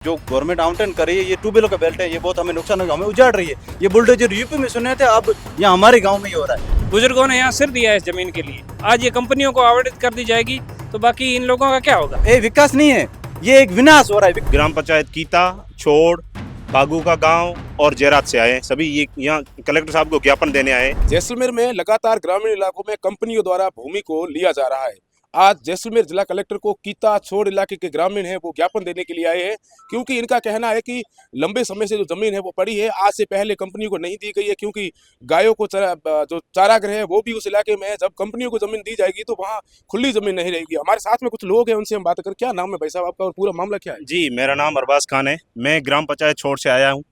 जो गवर्नमेंट आवंटन कर रही है, ये ट्यूबवेलों का बेल्ट है, ये बहुत हमें नुकसान होगा, हमें उजाड़ रही है। ये बुलडोजर यूपी में सुने थे, अब यहाँ हमारे गांव में ही हो रहा है। बुजुर्गों ने यहाँ सिर दिया है इस जमीन के लिए, आज ये कंपनियों को आवंटित कर दी जाएगी तो बाकी इन लोगों का क्या होगा। ये विकास नहीं है, ये एक विनाश हो रहा है। ग्राम पंचायत कीता, छोड़, बागू का गांव और जयरात से आए सभी ये यहाँ कलेक्टर साहब को ज्ञापन देने आए। जैसलमेर में लगातार ग्रामीण इलाकों में कंपनियों द्वारा भूमि को लिया जा रहा है। आज जैसलमेर जिला कलेक्टर को कीता छोड़ इलाके के ग्रामीण हैं वो ज्ञापन देने के लिए आए हैं, क्योंकि इनका कहना है कि लंबे समय से जो जमीन है वो पड़ी है, आज से पहले कंपनियों को नहीं दी गई है, क्योंकि गायों को जो चारागाह है वो भी उस इलाके में है। जब कंपनियों को जमीन दी जाएगी तो वहाँ खुली जमीन नहीं रहेगी। हमारे साथ में कुछ लोग हैं, उनसे हम बात करें। क्या नाम है भाई साहब आपका और पूरा मामला क्या है? जी, मेरा नाम अरबाज खान है, मैं ग्राम पंचायत छोड़ से आया हूँ।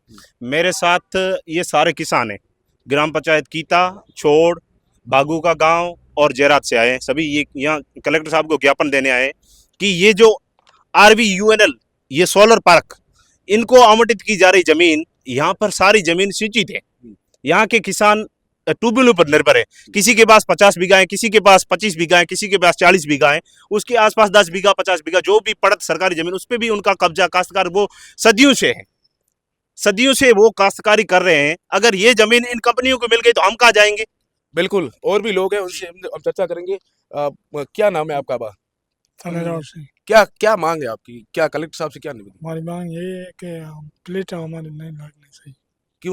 मेरे साथ ये सारे किसान हैं, ग्राम पंचायत कीता, छोड़, बागू का गांव और जयरात से आए सभी ये यहाँ कलेक्टर साहब को ज्ञापन देने आए कि ये जो RVUNL ये सोलर पार्क इनको आवंटित की जा रही जमीन, यहाँ पर सारी जमीन सिंचित है। यहाँ के किसान ट्यूबवेलों पर निर्भर है। किसी के पास 50 बीघा है, किसी के पास 25 बीघा है, किसी के पास 40 बीघा है, उसके आसपास 10 बीघा 50 बीघा जो भी पड़त सरकारी जमीन उस पर भी उनका कब्जा, काश्तकार वो सदियों से है, सदियों से वो काश्तकारी कर रहे हैं। अगर ये जमीन इन कंपनियों को मिल गई तो हम कहाँ जाएंगे? बिल्कुल, और भी लोग हैं, उनसे हम चर्चा करेंगे। क्या नाम है आपका? थानेदार से क्या क्या मांग है आपकी? क्या कलेक्टर साहब से क्या निवेदन? हमारी मांग यही है कि प्लेट हमारे नहीं लगनी चाहिए।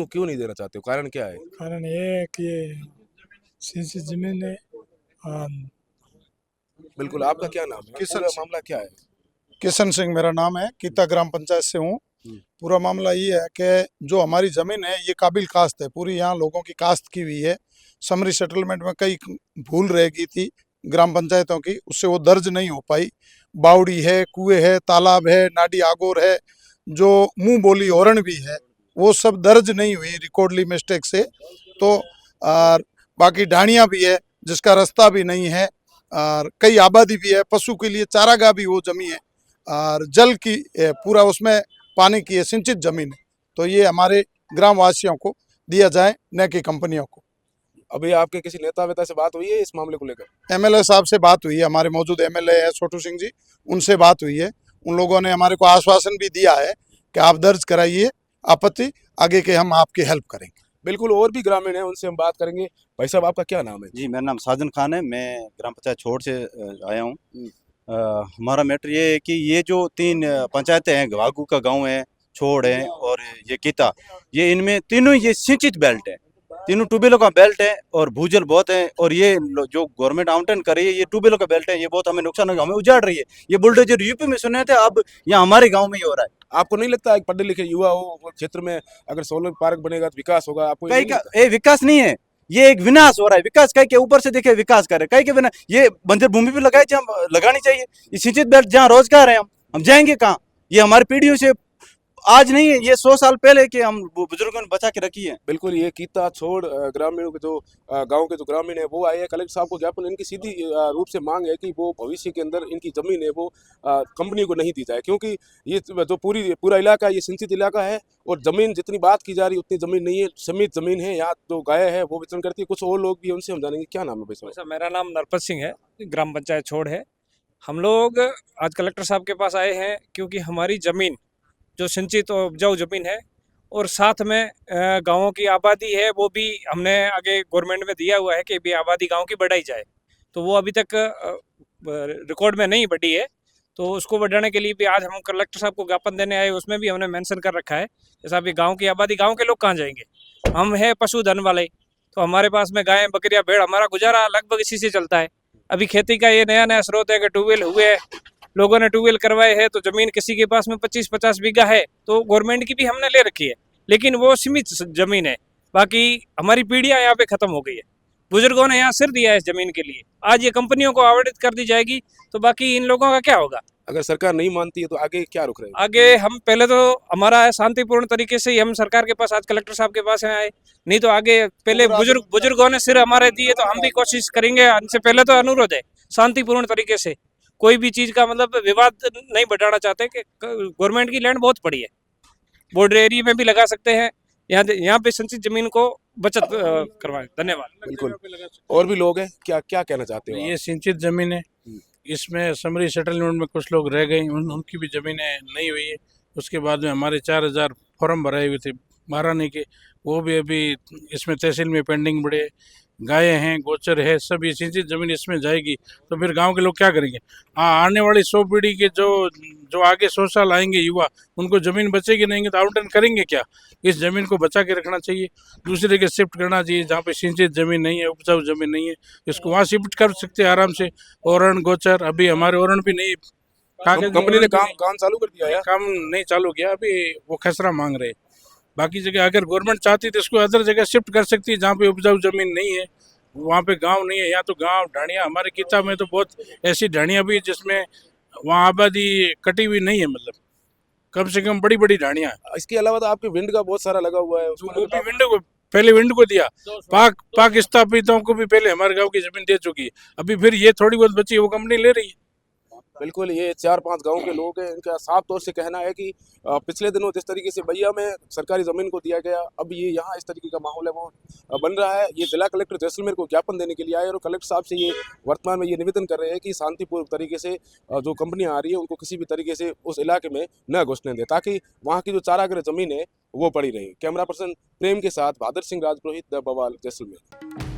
क्यों नहीं देना चाहते हो? कारण क्या है? कारण ये है कि ये सिंचित जमीन है। और बिल्कुल, आपका क्या नाम है? किशन पूरा सिंह। मामला क्या है? किशन सिंह मेरा नाम है, कीता ग्राम पंचायत से हूँ। पूरा मामला ये है कि जो हमारी जमीन है ये काबिल काश्त है, पूरी यहाँ लोगों की काश्त की हुई है। समरी सेटलमेंट में कई भूल रह गई थी ग्राम पंचायतों की, उससे वो दर्ज नहीं हो पाई। बावड़ी है, कुएं है, तालाब है, नाडी आगोर है, जो मुंह बोली ओरण भी है, वो सब दर्ज नहीं हुई रिकॉर्डली मिस्टेक से। तो और बाकी ढाणियाँ भी है जिसका रास्ता भी नहीं है, और कई आबादी भी है, पशु के लिए चारागाह भी वो जमी है, और जल की पूरा उसमें पानी की है, सिंचित जमीन है। तो ये हमारे ग्राम वासियों को दिया जाए, न कि कंपनियों को। अभी आपके किसी नेता वेता से बात हुई है इस मामले को लेकर? MLA साहब से बात हुई है, हमारे मौजूद MLA है छोटू सिंह जी, उनसे बात हुई है। उन लोगों ने हमारे को आश्वासन भी दिया है कि आप दर्ज कराइए आपत्ति, आगे के हम आपकी हेल्प करेंगे। बिल्कुल, और भी ग्रामीण हैं, उनसे हम बात करेंगे। भाई साहब आपका क्या नाम है? जी, मेरा नाम साजन खान है, मैं ग्राम पंचायत छोड़ से आया हूँ। हमारा मैटर ये है कि ये जो 3 पंचायतें हैं, बागू का गांव है, छोड़ है और ये कीता, ये इनमें तीनों ये सिंचित बेल्ट है, तीनों ट्यूबवेलों का बेल्ट है और भूजल बहुत है। और ये जो गवर्नमेंट आवंटन कर रही है, ये ट्यूबवेलों का बेल्ट है, ये बहुत हमें नुकसान होगा, हमें उजाड़ रही है। ये बुलडोजर यूपी में सुने थे, अब यहाँ हमारे गाँव में ही हो रहा है। आपको नहीं लगता एक पढ़े लिखे युवा हो वो क्षेत्र में अगर सोलर पार्क बनेगा तो विकास होगा? आपको ये कहीं नहीं का लगता? ये विकास नहीं है, ये एक विनाश हो रहा है। विकास कहीं के ऊपर से देखे विकास करे, कहीं के बिना ये बंजर भूमि पे लगाई लगानी चाहिए। ये सिंचित बेल्ट जहाँ रोजगार है, हम जाएंगे कहाँ? ये हमारी पीढ़ियों से आज नहीं है, ये 100 साल पहले के हम बुजुर्गों ने बचा के रखी है। बिल्कुल, ये कीता छोड़ ग्रामीणों के जो गांव के जो ग्रामीण है वो आए हैं कलेक्टर साहब को ज्ञापन। इनकी सीधी रूप से मांग है कि वो भविष्य के अंदर इनकी जमीन है वो कंपनी को नहीं दी जाए, क्योंकि ये जो पूरा इलाका ये सिंचित इलाका है और जमीन जितनी बात की जा रही उतनी जमीन नहीं है, सीमित जमीन है। यहाँ जो गाय है वो विचरण करती है। कुछ और लोग भी उनसे हम जानेंगे। क्या नाम है भाई साहब? अच्छा, मेरा नाम नरपत सिंह है, ग्राम पंचायत छोड़ है। हम लोग आज कलेक्टर साहब के पास आए हैं क्योंकि हमारी ज़मीन जो सिंचित और उपजाऊ ज़मीन है और साथ में गाँवों की आबादी है, वो भी हमने आगे गवर्नमेंट में दिया हुआ है कि भी आबादी गाँव की बढ़ाई जाए, तो वो अभी तक रिकॉर्ड में नहीं बढ़ी है। तो उसको बढ़ाने के लिए भी आज हम कलेक्टर साहब को ज्ञापन देने आए, उसमें भी हमने मेंशन कर रखा है जैसा अभी गाँव की आबादी, गाँव के लोग कहाँ जाएंगे? हम हैं पशुधन वाले, तो हमारे पास में गायें बकरियां भेड़, हमारा गुजारा लगभग इसी से चलता है। अभी खेती का ये नया स्रोत है कि ट्यूबवेल हुए हैं, लोगों ने ट्यूबवेल करवाए हैं, तो जमीन किसी के पास में 25-50 बीघा है, तो गवर्नमेंट की भी हमने ले रखी है, लेकिन वो सीमित जमीन है। बाकी हमारी पीढ़ियां यहाँ पे खत्म हो गई है, बुजुर्गों ने यहाँ सिर दिया है इस जमीन के लिए, आज ये कंपनियों को आवंटित कर दी जाएगी तो बाकी इन लोगों का क्या होगा? अगर सरकार नहीं मानती है तो आगे क्या रुख रहेगा? आगे हम पहले तो हमारा शांतिपूर्ण तरीके से ही हम सरकार के पास आज कलेक्टर साहब के पास आए, नहीं तो आगे पहले बुजुर्गों ने सिर हमारे दिए तो हम भी कोशिश करेंगे। इनसे पहले तो अनुरोध है शांतिपूर्ण तरीके से, कोई भी चीज का मतलब विवाद नहीं बढ़ाना चाहते कि गवर्नमेंट की लैंड बहुत बड़ी है, बॉर्डर एरिया में भी लगा सकते हैं, यहाँ पे संचित जमीन को बचत करवाएं। धन्यवाद। बिल्कुल, और भी लोग हैं, क्या क्या कहना चाहते हो? ये सिंचित जमीन है, इसमें समरी सेटलमेंट में कुछ लोग रह गए, उनकी भी जमीनें नहीं हुई है, उसके बाद में हमारे 4,000 फॉर्म भराए हुए थे महारानी के, वो भी अभी इसमें तहसील में पेंडिंग पड़े। गायें हैं, गोचर है, सब ये सिंचित जमीन इसमें जाएगी तो फिर गांव के लोग क्या करेंगे? आने वाली 100 पीढ़ी के जो जो आगे 100 साल आएंगे युवा, उनको जमीन बचेगी नहीं तो आवंटन करेंगे क्या? इस जमीन को बचा के रखना चाहिए, दूसरे के शिफ्ट करना चाहिए। जहाँ पे सिंचित जमीन नहीं है, उपजाऊ जमीन नहीं है, इसको वहाँ शिफ्ट कर सकते हैं आराम से। ओरण गोचर, अभी हमारे ओरण भी नहीं, कंपनी ने काम चालू कर दिया है। काम नहीं चालू किया, अभी वो खसरा मांग रहे। बाकी जगह अगर गवर्नमेंट चाहती तो इसको अदर जगह शिफ्ट कर सकती है जहाँ पे उपजाऊ जमीन नहीं है, वहाँ पे गांव नहीं है। यहाँ तो गांव ढाणियाँ, हमारे किताब में तो बहुत ऐसी ढाणियाँ भी जिसमें वहाँ आबादी कटी हुई नहीं है, मतलब कम से कम बड़ी बड़ी ढाणियाँ। इसके अलावा तो आपके विंड का बहुत सारा लगा हुआ है, उसको वो भी विंडो को पहले विंड को दिया, पाक स्थापितों को भी पहले हमारे गाँव की जमीन दे चुकी है, अभी फिर ये थोड़ी बहुत बची है वो कंपनी ले रही है। बिल्कुल, ये 4-5 गांव के लोग हैं, इनका साफ तौर से कहना है कि पिछले दिनों जिस तरीके से बैया में सरकारी ज़मीन को दिया गया, अब ये यहाँ इस तरीके का माहौल है वो बन रहा है। ये जिला कलेक्टर जैसलमेर को ज्ञापन देने के लिए आए और कलेक्टर साहब से ये वर्तमान में ये निवेदन कर रहे हैं कि शांतिपूर्वक तरीके से जो कंपनियाँ आ रही है उनको किसी भी तरीके से उस इलाके में न घुसने दें, ताकि वहाँ की जो चारागाह ज़मीन है वो पड़ी रही। कैमरा पर्सन प्रेम के साथ बहादुर सिंह राजपुरोहित, द बवाल, जैसलमेर।